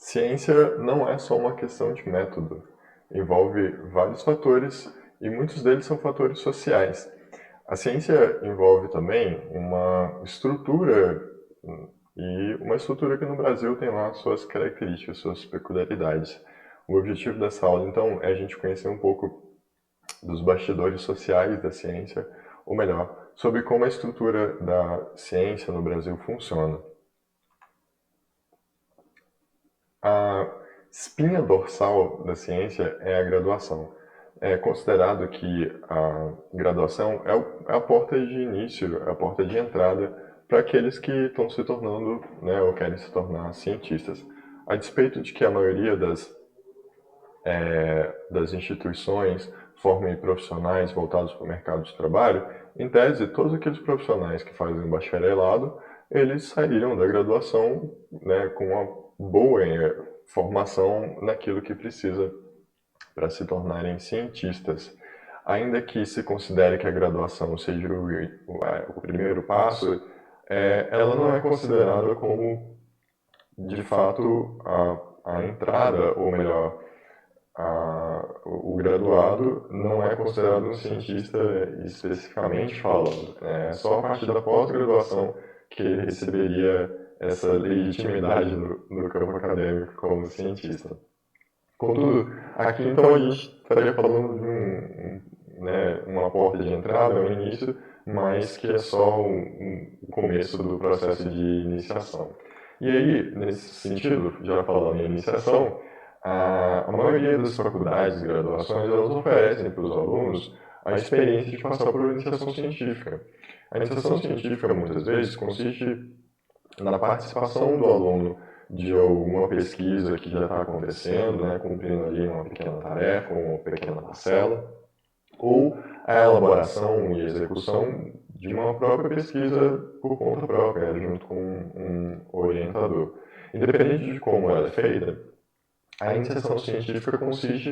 Ciência não é só uma questão de método. Envolve vários fatores e muitos deles são fatores sociais. A ciência envolve também uma estrutura e uma estrutura que no Brasil tem lá suas características, suas peculiaridades. O objetivo dessa aula, então, é a gente conhecer um pouco dos bastidores sociais da ciência, ou melhor, sobre como a estrutura da ciência no Brasil funciona. A espinha dorsal da ciência é a graduação. É considerado que a graduação é a porta de início, é a porta de entrada para aqueles que estão se tornando, né, ou querem se tornar cientistas. A despeito de que a maioria das instituições formem profissionais voltados para o mercado de trabalho, em tese, todos aqueles profissionais que fazem um bacharelado, eles saíram da graduação, né, com uma boa formação naquilo que precisa para se tornarem cientistas. Ainda que se considere que a graduação seja o primeiro passo, ela não é considerada como, de fato, a entrada, ou melhor, o graduado não é considerado um cientista especificamente falando. É só a partir da pós-graduação que ele receberia essa legitimidade no campo acadêmico como cientista. Contudo, aqui então a gente estaria falando de uma porta de entrada, um início, mas que é só um começo do processo de iniciação. E aí, nesse sentido, já falando em iniciação, a maioria das faculdades e graduações elas oferecem para os alunos a experiência de passar por iniciação científica. A iniciação científica, muitas vezes, consiste na participação do aluno de alguma pesquisa que já está acontecendo, né, cumprindo ali uma pequena tarefa, uma pequena parcela, ou a elaboração e execução de uma própria pesquisa por conta própria, junto com um orientador. Independente de como ela é feita, a iniciação científica consiste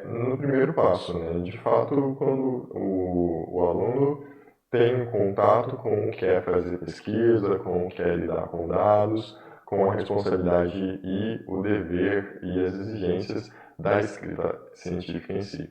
no primeiro passo, né? De fato, quando o aluno tem um contato com o que é fazer pesquisa, com o que é lidar com dados, com a responsabilidade e o dever e as exigências da escrita científica em si.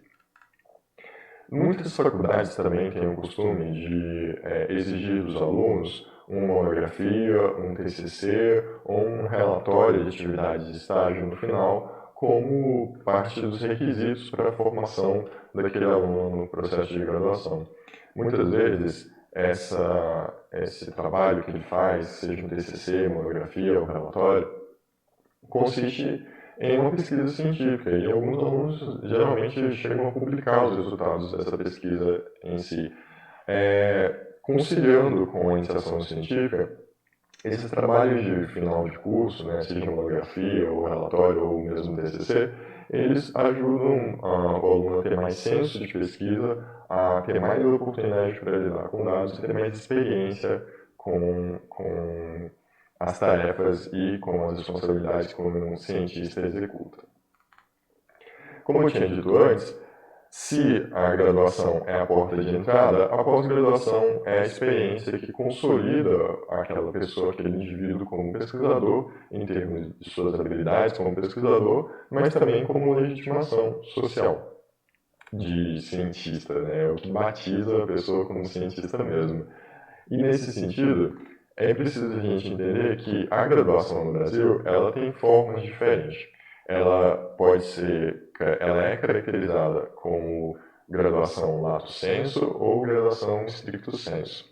Muitas faculdades também têm o costume de exigir dos alunos uma monografia, um TCC ou um relatório de atividade de estágio no final, como parte dos requisitos para a formação daquele aluno no processo de graduação. Muitas vezes, esse trabalho que ele faz, seja um TCC, monografia ou relatório, consiste em uma pesquisa científica e alguns alunos geralmente chegam a publicar os resultados dessa pesquisa em si. Conciliando com a iniciação científica, esses trabalhos de final de curso, né, seja monografia ou relatório ou mesmo TCC, eles ajudam o aluno a ter mais senso de pesquisa, a ter mais oportunidade para lidar com dados, ter mais experiência com as tarefas e com as responsabilidades que um cientista executa. Como eu tinha dito antes, se a graduação é a porta de entrada, a pós-graduação é a experiência que consolida aquela pessoa, aquele indivíduo como pesquisador, em termos de suas habilidades como pesquisador, mas também como legitimação social de cientista, né? O que batiza a pessoa como cientista mesmo. E nesse sentido, é preciso a gente entender que a graduação no Brasil, ela tem formas diferentes. Ela é caracterizada como graduação lato sensu ou graduação stricto sensu.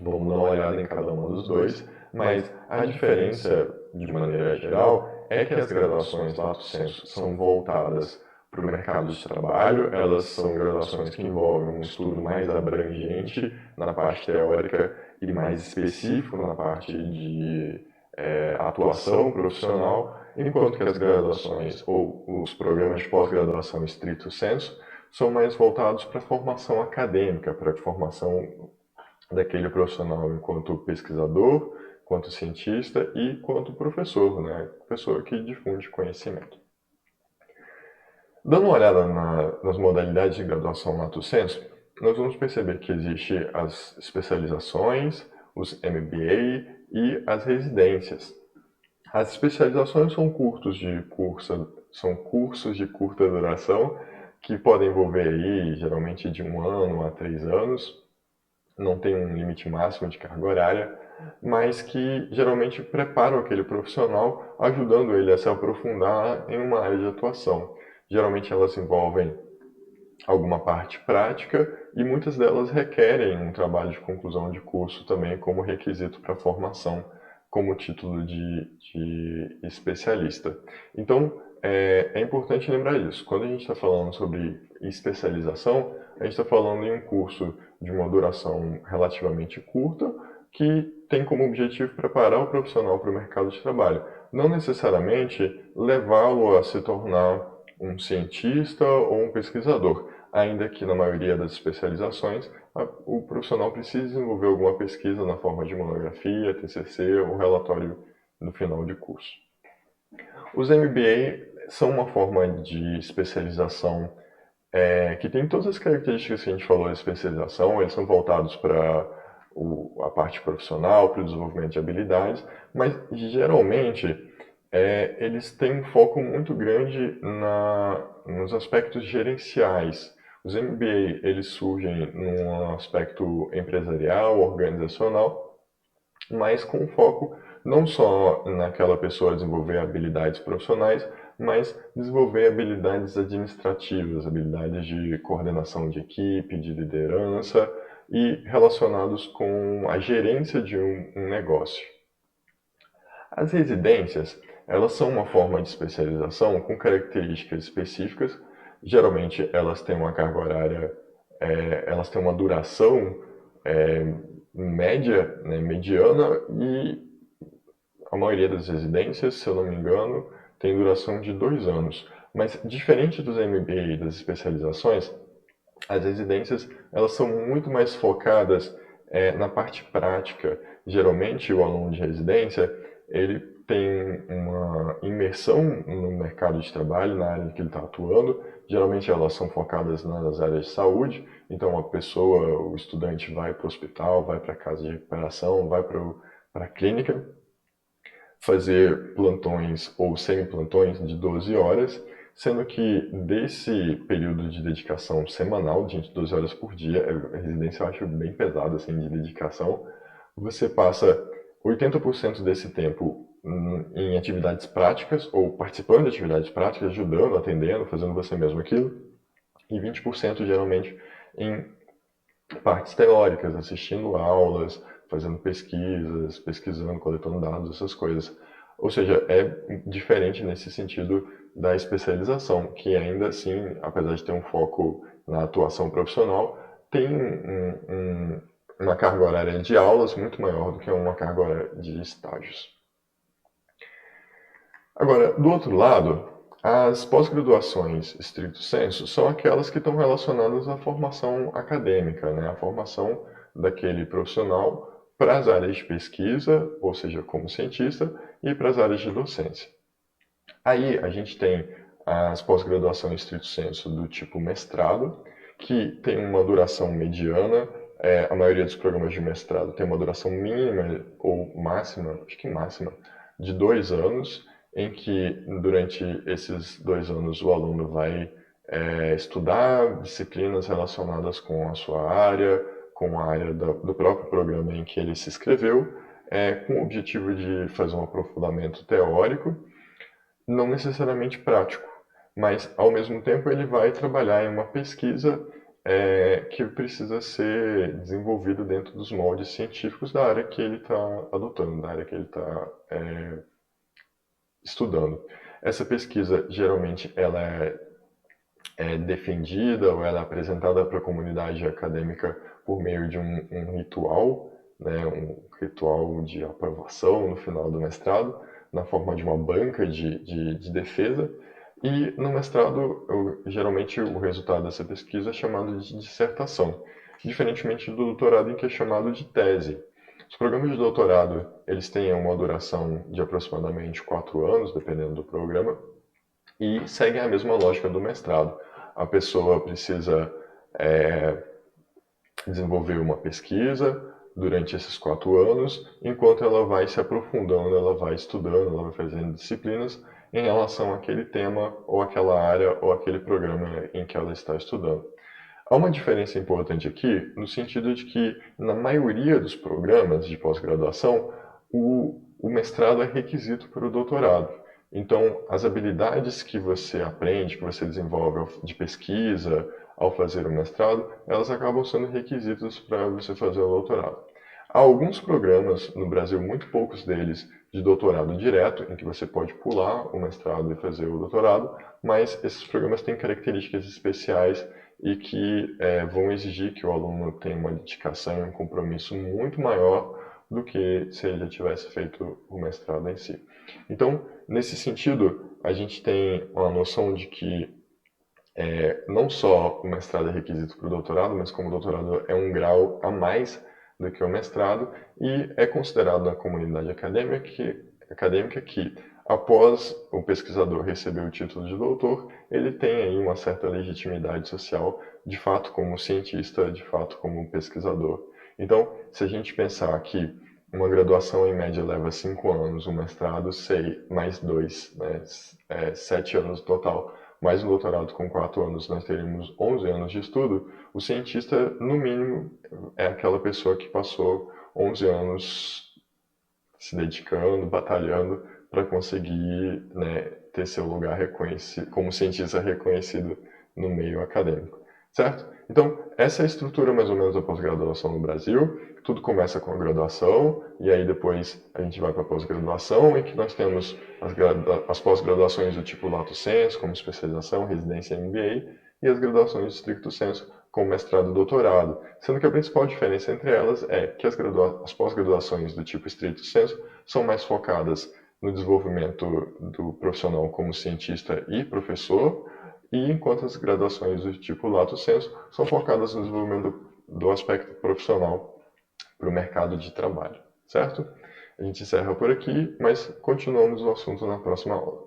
Vamos dar uma olhada em cada um dos dois, mas a diferença, de maneira geral, é que as graduações lato sensu são voltadas para o mercado de trabalho, elas são graduações que envolvem um estudo mais abrangente na parte teórica e mais específico na parte de atuação profissional, enquanto que as graduações ou os programas de pós-graduação estrito sensu são mais voltados para a formação acadêmica, para a formação daquele profissional enquanto pesquisador, quanto cientista e quanto professor, né? Pessoa que difunde conhecimento. Dando uma olhada nas modalidades de graduação lato sensu, nós vamos perceber que existem as especializações, os MBA e as residências. As especializações são cursos de curta duração que podem envolver aí, geralmente de 1 ano a 3 anos, não tem um limite máximo de carga horária, mas que geralmente preparam aquele profissional, ajudando ele a se aprofundar em uma área de atuação. Geralmente elas envolvem alguma parte prática e muitas delas requerem um trabalho de conclusão de curso também como requisito para a formação, como título de especialista. Então, é importante lembrar isso. Quando a gente está falando sobre especialização, a gente está falando em um curso de uma duração relativamente curta, que tem como objetivo preparar o profissional para o mercado de trabalho, não necessariamente levá-lo a se tornar um cientista ou um pesquisador, ainda que na maioria das especializações o profissional precise desenvolver alguma pesquisa na forma de monografia, TCC ou relatório no final de curso. Os MBA são uma forma de especialização que tem todas as características que a gente falou de especialização, eles são voltados para a parte profissional, para o desenvolvimento de habilidades, mas geralmente eles têm um foco muito grande nos aspectos gerenciais. Os MBA eles surgem num aspecto empresarial, organizacional, mas com foco não só naquela pessoa desenvolver habilidades profissionais, mas desenvolver habilidades administrativas, habilidades de coordenação de equipe, de liderança e relacionados com a gerência de um negócio. As residências, elas são uma forma de especialização com características específicas. Geralmente elas têm uma carga horária, elas têm uma duração média, né, mediana, e a maioria das residências, se eu não me engano, tem duração de 2 anos. Mas diferente dos MBA e das especializações, as residências elas são muito mais focadas na parte prática. Geralmente o aluno de residência ele tem uma imersão no mercado de trabalho, na área que ele está atuando. Geralmente elas são focadas nas áreas de saúde, então a pessoa, o estudante vai para o hospital, vai para a casa de recuperação, vai para a clínica, fazer plantões ou semi-plantões de 12 horas, sendo que desse período de dedicação semanal, de 12 horas por dia, a residência eu acho bem pesada assim, de dedicação, você passa 80% desse tempo em atividades práticas, ou participando de atividades práticas, ajudando, atendendo, fazendo você mesmo aquilo, e 20% geralmente em partes teóricas, assistindo aulas, fazendo pesquisas, pesquisando, coletando dados, essas coisas. Ou seja, é diferente nesse sentido da especialização, que ainda assim, apesar de ter um foco na atuação profissional, tem uma carga horária de aulas muito maior do que uma carga horária de estágios. Agora, do outro lado, as pós-graduações estricto sensu são aquelas que estão relacionadas à formação acadêmica, né? A formação daquele profissional para as áreas de pesquisa, ou seja, como cientista, e para as áreas de docência. Aí a gente tem as pós-graduações estricto sensu do tipo mestrado, que tem uma duração mediana. A maioria dos programas de mestrado tem uma duração mínima ou máxima, acho que máxima, de 2 anos, em que durante esses 2 anos o aluno vai estudar disciplinas relacionadas com a sua área, com a área do próprio programa em que ele se inscreveu, com o objetivo de fazer um aprofundamento teórico, não necessariamente prático, mas ao mesmo tempo ele vai trabalhar em uma pesquisa que precisa ser desenvolvida dentro dos moldes científicos da área que ele está adotando, da área que ele está estudando. Essa pesquisa geralmente ela é defendida ou ela é apresentada para a comunidade acadêmica por meio de um ritual, né, um ritual de aprovação no final do mestrado, na forma de uma banca de defesa. E no mestrado, geralmente o resultado dessa pesquisa é chamado de dissertação, diferentemente do doutorado em que é chamado de tese. Os programas de doutorado, eles têm uma duração de aproximadamente 4 anos, dependendo do programa, e seguem a mesma lógica do mestrado. A pessoa precisa desenvolver uma pesquisa, durante esses 4 anos, enquanto ela vai se aprofundando, ela vai estudando, ela vai fazendo disciplinas em relação àquele tema, ou àquela área, ou àquele programa em que ela está estudando. Há uma diferença importante aqui, no sentido de que, na maioria dos programas de pós-graduação, o mestrado é requisito para o doutorado. Então, as habilidades que você aprende, que você desenvolve de pesquisa ao fazer o mestrado, elas acabam sendo requisitos para você fazer o doutorado. Há alguns programas, no Brasil, muito poucos deles, de doutorado direto, em que você pode pular o mestrado e fazer o doutorado, mas esses programas têm características especiais e que vão exigir que o aluno tenha uma dedicação e um compromisso muito maior do que se ele já tivesse feito o mestrado em si. Então, nesse sentido, a gente tem uma noção de que não só o mestrado é requisito para o doutorado, mas como o doutorado é um grau a mais do que o mestrado e é considerado na comunidade acadêmica que, após o pesquisador receber o título de doutor, ele tem aí uma certa legitimidade social, de fato como cientista, de fato como pesquisador. Então, se a gente pensar que uma graduação em média leva 5 anos, um mestrado, mais 2, né, 7 anos no total, mais um doutorado com 4 anos, nós teríamos 11 anos de estudo. O cientista, no mínimo, é aquela pessoa que passou 11 anos se dedicando, batalhando para conseguir, né, ter seu lugar reconhecido, como cientista reconhecido no meio acadêmico, certo? Então, essa é a estrutura mais ou menos da pós-graduação no Brasil. Tudo começa com a graduação, e aí depois a gente vai para a pós-graduação, em que nós temos as pós-graduações do tipo lato sensu, como especialização, residência e MBA, e as graduações de stricto sensu, como mestrado e doutorado, sendo que a principal diferença entre elas é que as pós-graduações do tipo stricto sensu são mais focadas no desenvolvimento do profissional como cientista e professor, e enquanto as graduações do tipo lato sensu são focadas no desenvolvimento do aspecto profissional para o mercado de trabalho, certo? A gente encerra por aqui, mas continuamos o assunto na próxima aula.